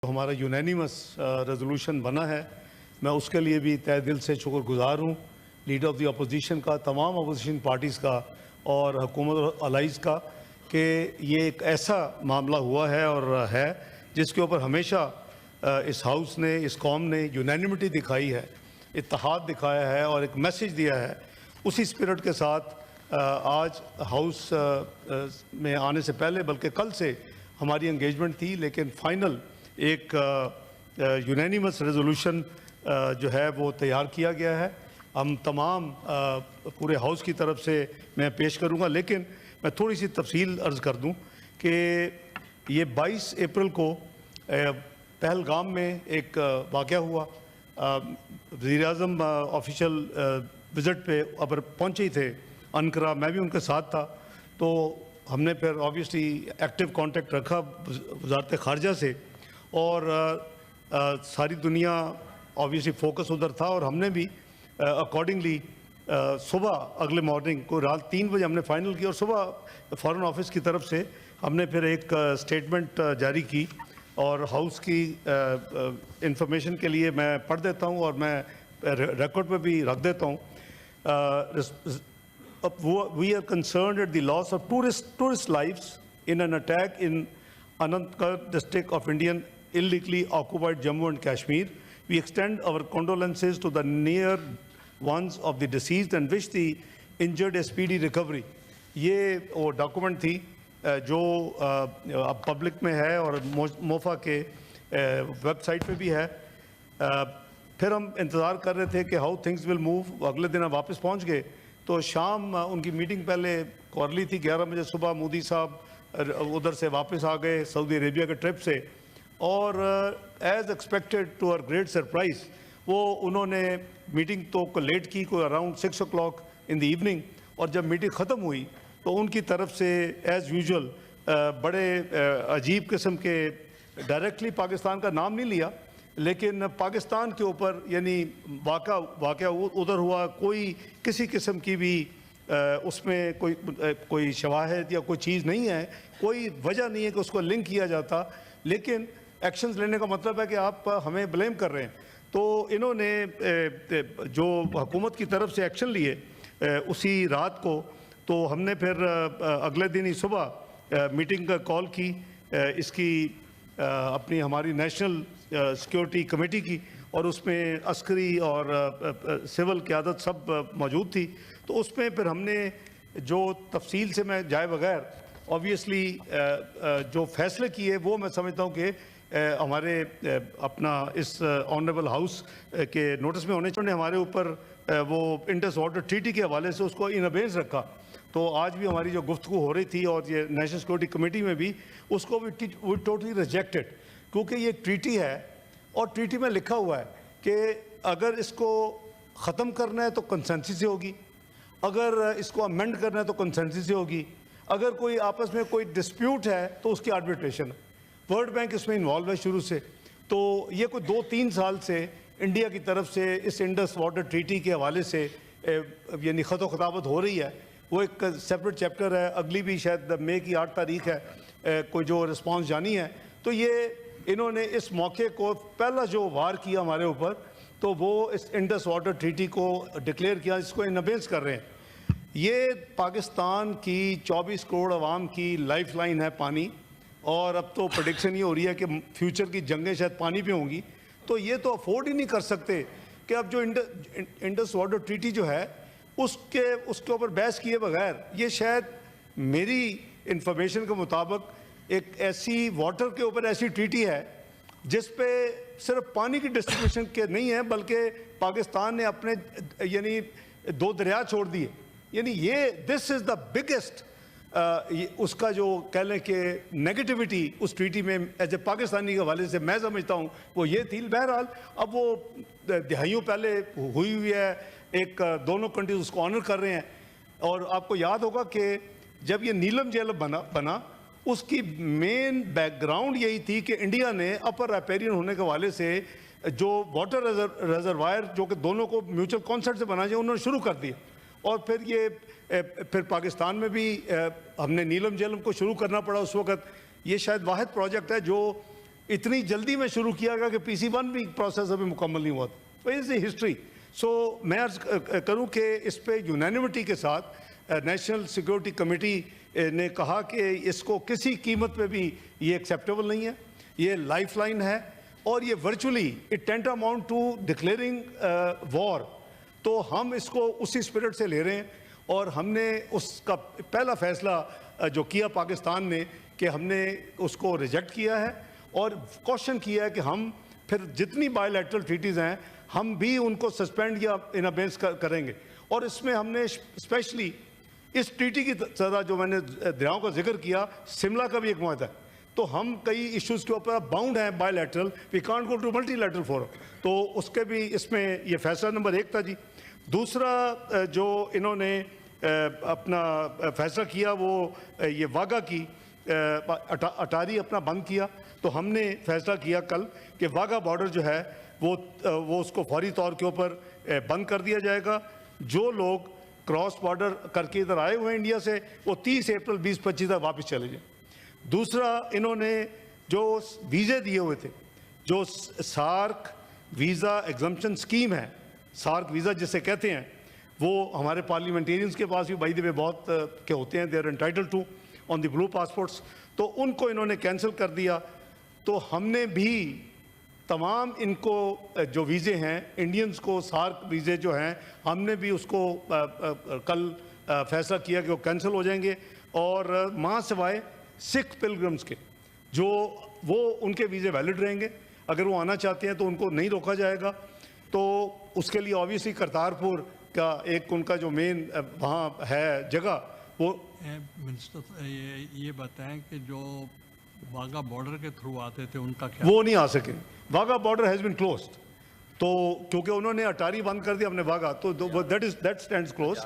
हमारा unanimous resolution बना है, मैं उसके लिए भी तहे दिल से शुक्रगुजार हूँ लीडर ऑफ द अपोजिशन का, तमाम अपोजिशन पार्टीज़ का और हुकूमत और अलाइज़ का, कि ये एक ऐसा मामला हुआ है और है जिसके ऊपर हमेशा इस हाउस ने, इस कौम ने यूनानिमिटी दिखाई है, इत्तेहाद दिखाया है और एक मैसेज दिया है। उसी स्पिरिट के साथ आज हाउस में आने से पहले, बल्कि कल से हमारी एंगेजमेंट थी, लेकिन फाइनल एक यूनानिमस रेजोल्यूशन जो है वो तैयार किया गया है। हम तमाम पूरे हाउस की तरफ से मैं पेश करूंगा, लेकिन मैं थोड़ी सी तफसील अर्ज़ कर दूं कि ये 22 अप्रैल को पहलगाम में एक वाक़या हुआ। वज़ीर आज़म ऑफिशियल विज़िट पे अगर पहुँचे ही थे अनकरा, मैं भी उनके साथ था, तो हमने फिर ऑब्वियसली एक्टिव कांटेक्ट रखा वज़ारत ख़ारजा से और सारी दुनिया ऑब्वियसली फोकस उधर था और हमने भी अकॉर्डिंगली सुबह अगले मॉर्निंग को रात 3 बजे हमने फ़ाइनल किया और सुबह फ़ॉरेन ऑफिस की तरफ से हमने फिर एक स्टेटमेंट जारी की और हाउस की इंफॉर्मेशन के लिए मैं पढ़ देता हूँ और मैं रिकॉर्ड पे भी रख देता हूँ। We are concerned at the loss of tourist lives in an attack in Anantnag district of Indian illegally occupied Jammu and Kashmir. We extend our condolences to the near ones of the deceased and wish the injured a speedy recovery. ये वो document थी जो अब public में है और MOFA के website पे भी है। फिर हम इंतज़ार कर रहे थे कि हाउ थिंग्स विल मूव। अगले दिन हम वापस पहुंच गए तो शाम उनकी मीटिंग पहले क्वार्टरली थी, 11 बजे सुबह मोदी साहब उधर से वापस आ गए सऊदी अरेबिया के ट्रिप से और as expected to our great surprise वो उन्होंने मीटिंग तो लेट की, कोई around 6 o'clock in the evening, और जब मीटिंग ख़त्म हुई तो उनकी तरफ से एज़ यूजुअल बड़े अजीब किस्म के, डायरेक्टली पाकिस्तान का नाम नहीं लिया, लेकिन पाकिस्तान के ऊपर यानी वाक़या उधर हुआ, कोई किसी किस्म की भी उसमें कोई शवाहिद या कोई चीज़ नहीं है, कोई वजह नहीं है कि उसको लिंक किया जाता, लेकिन एक्शंस लेने का मतलब है कि आप हमें ब्लेम कर रहे हैं। तो इन्होंने जो हुकूमत की तरफ से एक्शन लिए उसी रात को, तो हमने फिर अगले दिन ही सुबह मीटिंग का कॉल की, इसकी अपनी हमारी नेशनल सिक्योरिटी कमेटी की, और उसमें अस्करी और सिविल क़यादत सब मौजूद थी। तो उसमें फिर हमने जो तफसील से मैं जाए बगैर ऑब्वियसली जो फैसले किए वो मैं समझता हूँ कि हमारे अपना इस ऑनरेबल हाउस के नोटिस में होने चाहिए। हमारे ऊपर वो इंडस वाटर ट्रीटी के हवाले से उसको इन अबेंस रखा, तो आज भी हमारी जो गुफ्तगू हो रही थी और ये नेशनल सिक्योरिटी कमेटी में भी उसको भी टोटली रिजेक्टेड, क्योंकि ये ट्रीटी है और ट्रीटी में लिखा हुआ है कि अगर इसको ख़त्म करना है तो कंसेंसस से होगी, अगर इसको अमेंड करना है तो कंसेंसस से होगी, अगर कोई आपस में कोई डिस्प्यूट है तो उसकी आर्बिट्रेशन। वर्ल्ड बैंक इसमें इन्वॉल्व है शुरू से, तो ये कोई 2-3 साल से इंडिया की तरफ से इस इंडस वाटर ट्रीटी के हवाले से यानी ख़त ख़ताबत हो रही है। वो एक सेपरेट चैप्टर है, अगली भी शायद मई की 8 तारीख है कोई जो रिस्पांस जानी है। तो ये इन्होंने इस मौके को पहला जो वार किया हमारे ऊपर, तो वो इस इंडस वाटर ट्रीटी को डिक्लेयर किया, इसको इन अबेंस कर रहे हैं। ये पाकिस्तान की 24 करोड़ आवाम की लाइफ लाइन है पानी, और अब तो प्रेडिक्शन ये हो रही है कि फ्यूचर की जंगें शायद पानी पे होंगी। तो ये तो अफोर्ड ही नहीं कर सकते कि अब जो इंडस वाटर ट्रीटी जो है उसके ऊपर बहस किए बगैर, ये शायद मेरी इंफॉर्मेशन के मुताबिक एक ऐसी वाटर के ऊपर ऐसी ट्रीटी है जिस पे सिर्फ पानी की डिस्ट्रीब्यूशन के नहीं है, बल्कि पाकिस्तान ने अपने यानी 2 दरिया छोड़ दिए। यानी ये दिस इज़ द बिगेस्ट उसका जो कह लें कि नेगेटिविटी उस ट्रीटी में एज ए पाकिस्तानी के हवाले से मैं समझता हूँ वो ये थी। बहरहाल अब वो दहाइयों पहले हुई है, एक दोनों कंट्रीज उसको ऑनर कर रहे हैं। और आपको याद होगा कि जब ये नीलम झील बना उसकी मेन बैकग्राउंड यही थी कि इंडिया ने अपर रैपेरियन होने के हवाले से जो वाटर रिजर्वायर जो कि दोनों को म्यूचुअल कॉन्सेंट से बना चाहिए उन्होंने शुरू कर दिया। और फिर पाकिस्तान में भी हमने नीलम झील को शुरू करना पड़ा उस वक्त। ये शायद वाहिद प्रोजेक्ट है जो इतनी जल्दी में शुरू किया गया कि PC1 भी प्रोसेस अभी मुकम्मल नहीं हुआ था। तो इज हिस्ट्री। सो मैं अर्ज करूं कि इस पे यूनानिमिटी के साथ नेशनल सिक्योरिटी कमेटी ने कहा कि इसको किसी कीमत पे भी ये एक्सेप्टेबल नहीं है, ये लाइफलाइन है और ये virtually it tantamount to declaring war. तो हम इसको उसी स्पिरिट से ले रहे हैं और हमने उसका पहला फैसला जो किया पाकिस्तान ने कि हमने उसको रिजेक्ट किया है और क्वेश्चन किया है कि हम फिर जितनी बायलैटरल ट्रीटीज़ हैं हम भी उनको सस्पेंड या इन अबेंस करेंगे। और इसमें हमने स्पेशली इस ट्रीटी की तरह जो मैंने दरियाओं का जिक्र किया, शिमला का भी एक मुआहदा है, तो हम कई इश्यूज़ के ऊपर बाउंड हैं bilateral, we can't go to multilateral forum. तो उसके भी इसमें ये फैसला नंबर 1 था जी। दूसरा जो इन्होंने अपना फैसला किया वो ये वाघा की अटारी अपना बंद किया। तो हमने फैसला किया कल कि वाघा बॉर्डर जो है वो उसको फौरी तौर के ऊपर बंद कर दिया जाएगा। जो लोग क्रॉस बॉर्डर करके इधर आए हुए हैं इंडिया से, वो 30 अप्रैल 2025 तक वापस चले जाएं। दूसरा, इन्होंने जो वीज़े दिए हुए थे, जो सार्क वीज़ा एग्जम्पशन स्कीम है, सार्क वीज़ा जिसे कहते हैं, वो हमारे पार्लियामेंटेरियंस के पास भी बाई द वे बहुत के होते हैं, they are entitled to on the blue passports, तो उनको इन्होंने कैंसिल कर दिया। तो हमने भी तमाम इनको जो वीज़े हैं इंडियंस को, सार्क वीज़े जो हैं, हमने भी उसको कल फैसला किया कि वो कैंसिल हो जाएंगे। और मां सिवाय सिख पिलग्रम्स के जो वो उनके वीज़े वैलिड रहेंगे, अगर वो आना चाहते हैं तो उनको नहीं रोका जाएगा। तो उसके लिए ऑब्वियसली करतारपुर का एक उनका जो मेन वहाँ है जगह, वो मिनिस्टर ये बताएं कि जो वाघा बॉर्डर के थ्रू आते थे उनका क्या? वो नहीं आ सके। Wagah border has been closed, तो क्योंकि उन्होंने अटारी बंद कर दिया हमने वाघा, तो दैट स्टैंड्स क्लोज।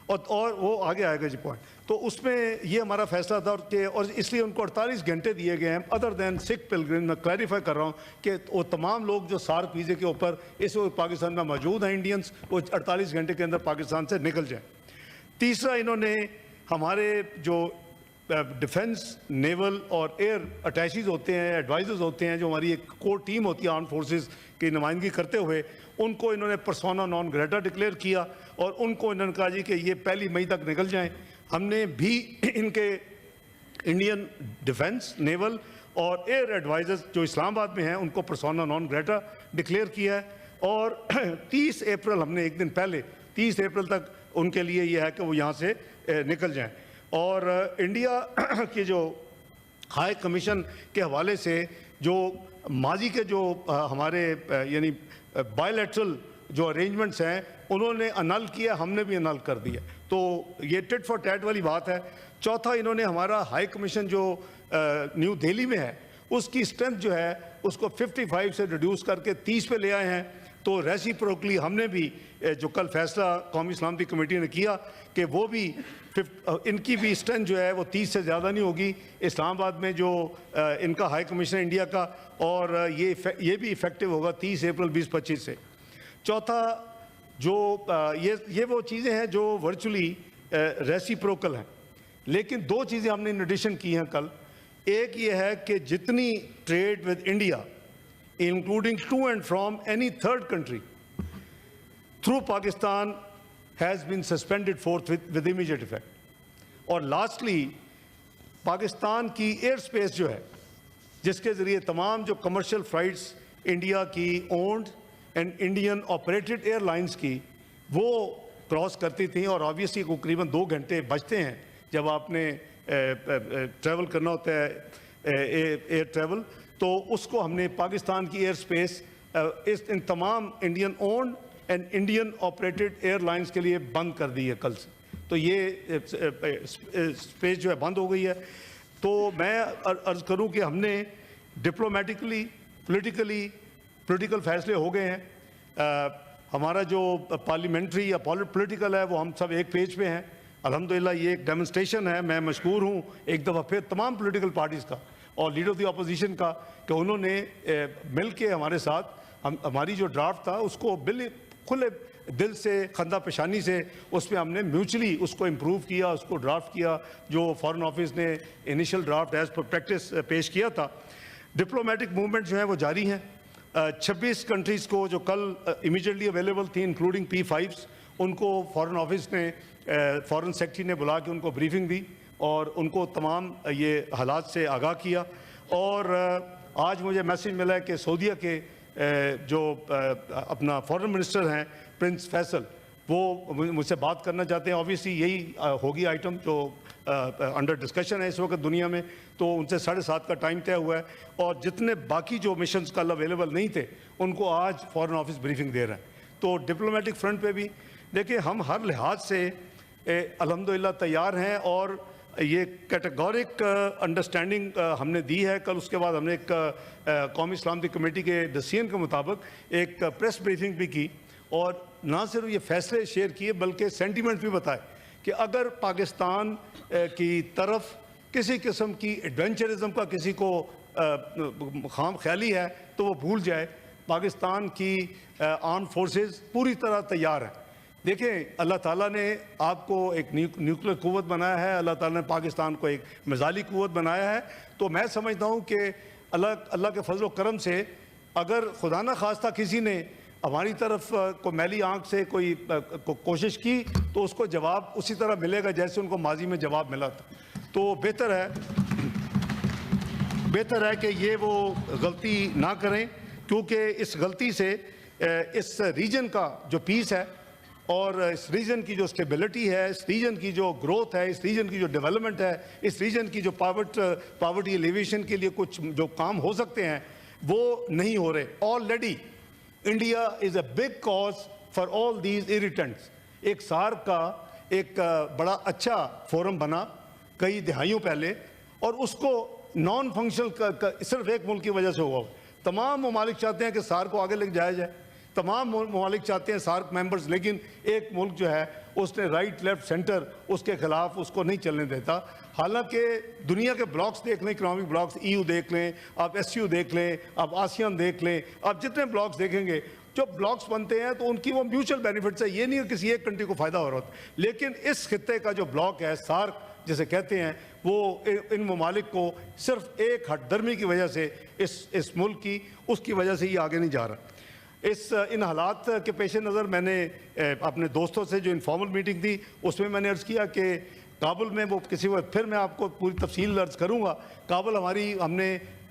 और वो आगे आएगा जी पॉइंट। तो उसमें ये हमारा फैसला था और इसलिए उनको 48 घंटे दिए गए हैं अदर दैन सिख पिलग्रिम। मैं क्लैरिफाई कर रहा हूँ कि वो तमाम लोग जो सार्क वीज़े के ऊपर इस वक्त पाकिस्तान में मौजूद हैं इंडियंस, वो 48 घंटे के अंदर पाकिस्तान से निकल जाएँ। तीसरा, इन्होंने हमारे जो डिफेंस, नेवल और एयर अटैचीज होते हैं, एडवाइजर्स होते हैं, जो हमारी एक कोर टीम होती है आर्म फोर्सेस की नुमाइंदगी करते हुए, उनको इन्होंने पर्सोना नॉन ग्रेटा डिक्लेयर किया और उनको इन्होंने कहा जी कि ये 1 मई तक निकल जाएं। हमने भी इनके इंडियन डिफेंस, नेवल और एयर एडवाइजर्स जो इस्लामाबाद में हैं उनको पर्सोना नॉन ग्रेटा डिक्लेयर किया है। और 30 अप्रैल, हमने एक दिन पहले 30 अप्रैल तक उनके लिए यह है कि वो यहाँ से निकल जाएं। और इंडिया के जो हाई कमीशन के हवाले से जो माजी के जो हमारे यानी बायलैटरल जो अरेंजमेंट्स हैं उन्होंने अनल किया, हमने भी अनल कर दिया। तो ये टिट फॉर टैट वाली बात है। चौथा, इन्होंने हमारा हाई कमीशन जो न्यू दिल्ली में है उसकी स्ट्रेंथ जो है उसको 55 से रिड्यूस करके 30 पे ले आए हैं। तो रेसिप्रोकली हमने भी जो कल फैसला कौमी सलामती कमेटी ने किया कि वो भी इनकी भी स्ट्रेंथ जो है वो 30 से ज़्यादा नहीं होगी इस्लामाबाद में जो इनका हाई कमिश्नर इंडिया का, और ये भी इफेक्टिव होगा 30 अप्रैल 2025 से। चौथा, जो ये वो चीज़ें हैं जो वर्चुअली रेसिप्रोकल हैं, लेकिन 2 चीज़ें हमने इन एडिशन की हैं कल। एक ये है कि जितनी trade with India including to and from any third country through Pakistan has been suspended forth with immediate effect. और lastly, पाकिस्तान की एयर स्पेस जो है जिसके ज़रिए तमाम जो कमर्शियल फ्लाइट्स इंडिया की owned and Indian operated airlines की वो क्रॉस करती थी, और ऑब्वियसली करीबन 2 घंटे बचते हैं जब आपने ट्रैवल करना होता है एयर ट्रैवल, तो उसको हमने पाकिस्तान की एयर स्पेस इन तमाम Indian owned and Indian operated airlines के लिए बंद कर दी है कल से। तो ये स्पेस जो है बंद हो गई है। तो मैं अर्ज़ करूं कि हमने डिप्लोमेटिकली पॉलिटिकल फैसले हो गए हैं। हमारा जो पार्लियामेंट्री या पॉलिटिकल है वो हम सब एक पेज पे हैं। अल्हम्दुलिल्लाह ये एक डेमोन्स्ट्रेशन है। मैं मशकूर हूँ एक दफ़ा फिर तमाम पॉलिटिकल पार्टीज़ का और लीडर ऑफ द अपोजिशन का कि उन्होंने मिल के हमारे साथ हमारी जो ड्राफ्ट था उसको खुले दिल से, खंदा पेशानी से उस पर हमने म्यूचुअली उसको इम्प्रूव किया, उसको ड्राफ्ट किया जो फॉरेन ऑफिस ने initial draft as per practice पेश किया था। डिप्लोमेटिक मूवमेंट जो है वो जारी हैं। 26 कंट्रीज़ को जो कल इमीडिएटली अवेलेबल थी इंक्लूडिंग P5s, उनको फॉरेन ऑफिस ने फॉरेन सेक्रेटरी ने बुला के उनको ब्रीफिंग दी और उनको तमाम ये हालात से आगाह किया। और आज मुझे मैसेज मिला है कि सऊदीया के जो अपना फॉरेन मिनिस्टर हैं प्रिंस फैसल, वो मुझसे बात करना चाहते हैं। ऑब्वियसली यही होगी आइटम जो अंडर डिस्कशन है इस वक्त दुनिया में, तो उनसे 7:30 का टाइम तय हुआ है। और जितने बाकी जो मिशंस कल अवेलेबल नहीं थे उनको आज फॉरेन ऑफिस ब्रीफिंग दे रहा है। तो डिप्लोमेटिक फ्रंट पे भी देखिए हम हर लिहाज से अल्हम्दुलिल्लाह तैयार हैं और ये कैटेगोरिक अंडरस्टैंडिंग हमने दी है। कल उसके बाद हमने एक कौमी सलामती कमेटी के डिसीजन के मुताबिक एक प्रेस ब्रीफिंग भी की और ना सिर्फ ये फैसले शेयर किए बल्कि सेंटीमेंट भी बताए कि अगर पाकिस्तान की तरफ किसी किस्म की एडवेंचरिज्म का किसी को खाम ख्याली है तो वो भूल जाए। पाकिस्तान की आर्म फोर्सेस पूरी तरह तैयार है। देखिए अल्लाह ताला ने आपको एक न्यूक्लियर कुव्वत बनाया है, अल्लाह ताला ने पाकिस्तान को एक मिसाइली कुव्वत बनाया है। तो मैं समझता हूँ कि अल्लाह के फजल व करम से अगर खुदा न खास्ता किसी ने हमारी तरफ को मैली आंख से कोई कोशिश की तो उसको जवाब उसी तरह मिलेगा जैसे उनको माजी में जवाब मिला था। तो बेहतर है कि ये वो गलती ना करें, क्योंकि इस गलती से इस रीजन का जो पीस है और इस रीजन की जो स्टेबिलिटी है, इस रीजन की जो ग्रोथ है, इस रीजन की जो डेवलपमेंट है, इस रीजन की जो पावर्टी एलिवेशन के लिए कुछ जो काम हो सकते हैं वो नहीं हो रहे। Already India is a big cause for all these irritants. एक सार्क का एक बड़ा अच्छा फोरम बना कई दिहाइयों पहले और उसको नॉन फंक्शनल सिर्फ एक मुल्क की वजह से हुआ। तमाम ममालिक चाहते हैं कि सार्क को आगे लेके जाया जाए, तमाम ममालिक चाहते हैं सार्क मेंबर्स, लेकिन एक मुल्क जो है उसने राइट लेफ्ट सेंटर उसके खिलाफ उसको नहीं चलने देता। हालांकि दुनिया के ब्लॉक्स देख लें, इकोनॉमिक ब्लॉक्स, EU देख लें, आप SCO देख लें, आप आसियान देख लें, आप जितने ब्लॉक्स देखेंगे जो ब्लॉक्स बनते हैं तो उनकी वो म्यूचुअल बेनिफिट्स है। ये नहीं है किसी एक कंट्री को फ़ायदा हो रहा होता, लेकिन इस खित्ते का जो ब्लॉक है सार्क जिसे कहते हैं वो इन ममालिक को सिर्फ एक हटदर्मी की वजह से इस मुल्क की उसकी वजह से ये आगे नहीं जा रहा। इन हालात के पेश नज़र मैंने अपने दोस्तों से जो इनफॉर्मल मीटिंग थी उसमें मैंने अर्ज़ किया कि काबुल में वो किसी वक्त फिर मैं आपको पूरी तफसील अर्ज़ करूँगा। काबुल हमने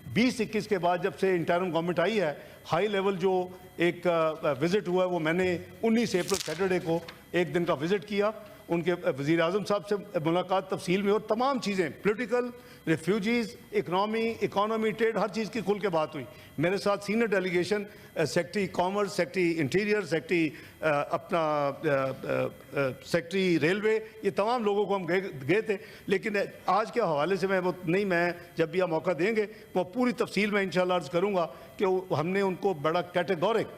2021 के बाद जब से इंटरिम गवर्नमेंट आई है हाई लेवल जो एक विज़िट हुआ है वो मैंने 19 अप्रैल सैटरडे को एक दिन का विज़िट किया। उनके वज़ीर आज़म साहब से मुलाकात तफसील में और तमाम चीज़ें पॉलिटिकल, रेफ्यूजीज़, इकॉनमी, ट्रेड, हर चीज़ की खुल के बात हुई। मेरे साथ senior delegation secretary commerce, secretary interior, secretary अपना सेक्रेटरी रेलवे, ये तमाम लोगों को हम गए थे। लेकिन आज के हवाले से मैं जब भी आप मौका देंगे वो पूरी तफसील में इंशाअल्लाह अर्ज़ करूँगा कि हमने उनको बड़ा कैटेगोरिक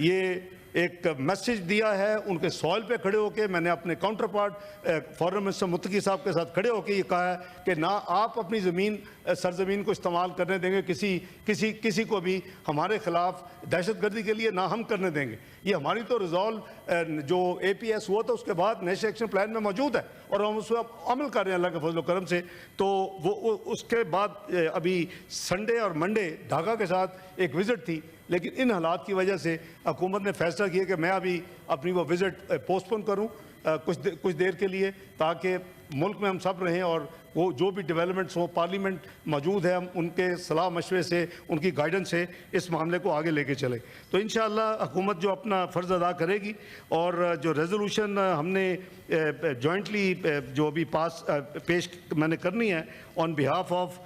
ये एक मैसेज दिया है। उनके सॉइल पे खड़े होके मैंने अपने counter part foreign minister Muttaqi साहब के साथ खड़े होके ये कहा है कि ना आप अपनी सरजमीन को इस्तेमाल करने देंगे किसी को भी हमारे खिलाफ दहशतगर्दी के लिए, ना हम करने देंगे। ये हमारी तो रिजॉल्व जो APS हुआ था उसके बाद नेशनल एक्शन प्लान में मौजूद है और हम उस पर अमल कर रहे हैं अल्लाह के फजल करम से। तो वो उसके बाद अभी संडे और मंडे ढाका के साथ एक विज़िट थी, लेकिन इन हालात की वजह से हुकूमत ने फैसला किया कि मैं अभी अपनी वो विज़िट पोस्टपोन करूं कुछ देर के लिए, ताकि मुल्क में हम सब रहें और वो जो भी डेवलपमेंट्स हो, पार्लियामेंट मौजूद है, हम उनके सलाह मशवरे से, उनकी गाइडेंस से इस मामले को आगे लेके चले। तो इंशाअल्लाह हुकूमत जो अपना फ़र्ज़ अदा करेगी और जो रेजोल्यूशन हमने जॉइंटली जो अभी पेश मैंने करनी है on behalf of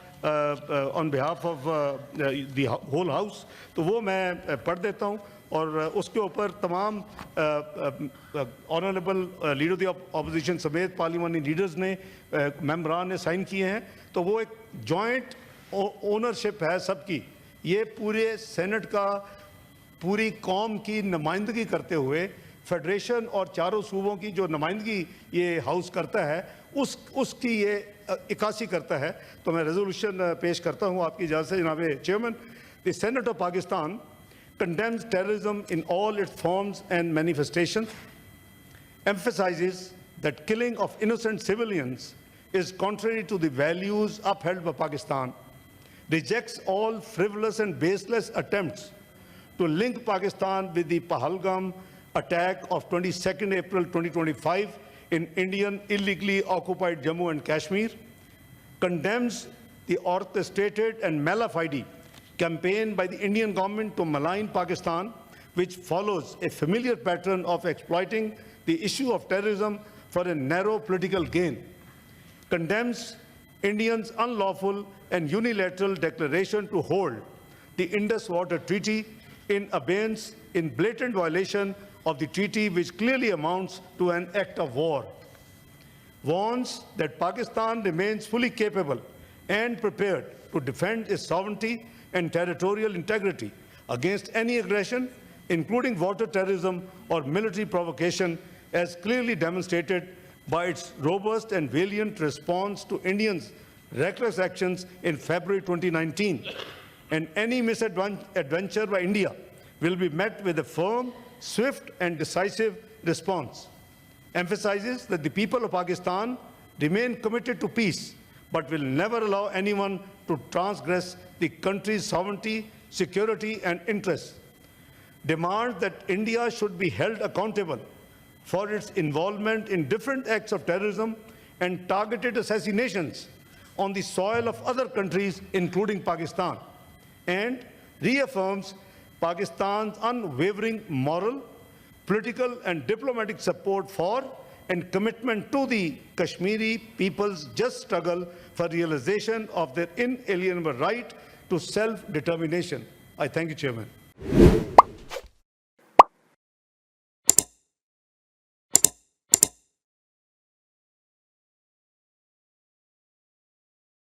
the whole house, तो वो मैं पढ़ देता हूँ और उसके ऊपर तमाम ऑनरेबल लीडर द अपोजिशन समेत पार्लियामानी लीडर्स ने, मेंबरान ने साइन किए हैं। तो वो एक जॉइंट ओनरशिप है सबकी। ये पूरे सेनेट का पूरी कौम की नुमाइंदगी करते हुए फेडरेशन और चारों सूबों की जो नुमाइंदगी ये हाउस करता है उसकी ये इक्कासी करता है। तो मैं रेजोल्यूशन पेश करता हूँ आपकी इजाज़त से जनाब chairman. The senate of Pakistan condemns terrorism in all its forms and manifestations, emphasizes that killing of innocent civilians is contrary to the values upheld by Pakistan. rejects all frivolous and baseless attempts to link Pakistan with the Pahalgam attack of 22nd April 2025 in Indian illegally occupied Jammu and Kashmir, condemns the orchestrated and malafide campaign by the Indian government to malign Pakistan, which follows a familiar pattern of exploiting the issue of terrorism for a narrow political gain, condemns India's unlawful and unilateral declaration to hold the Indus Water Treaty in abeyance in blatant violation of the treaty, which clearly amounts to an act of war, warns that Pakistan remains fully capable and prepared to defend its sovereignty and territorial integrity against any aggression, including water terrorism or military provocation, as clearly demonstrated by its robust and valiant response to Indians' reckless actions in February 2019. And any misadventure by India will be met with a firm, swift and decisive response. Emphasizes that the people of Pakistan remain committed to peace, but will never allow anyone to transgress the country's sovereignty, security and interests. Demands that India should be held accountable for its involvement in different acts of terrorism and targeted assassinations on the soil of other countries, including Pakistan, and reaffirms Pakistan's unwavering moral, political and diplomatic support for and commitment to the Kashmiri people's just struggle for realization of their inalienable right to self-determination. I thank you, Chairman.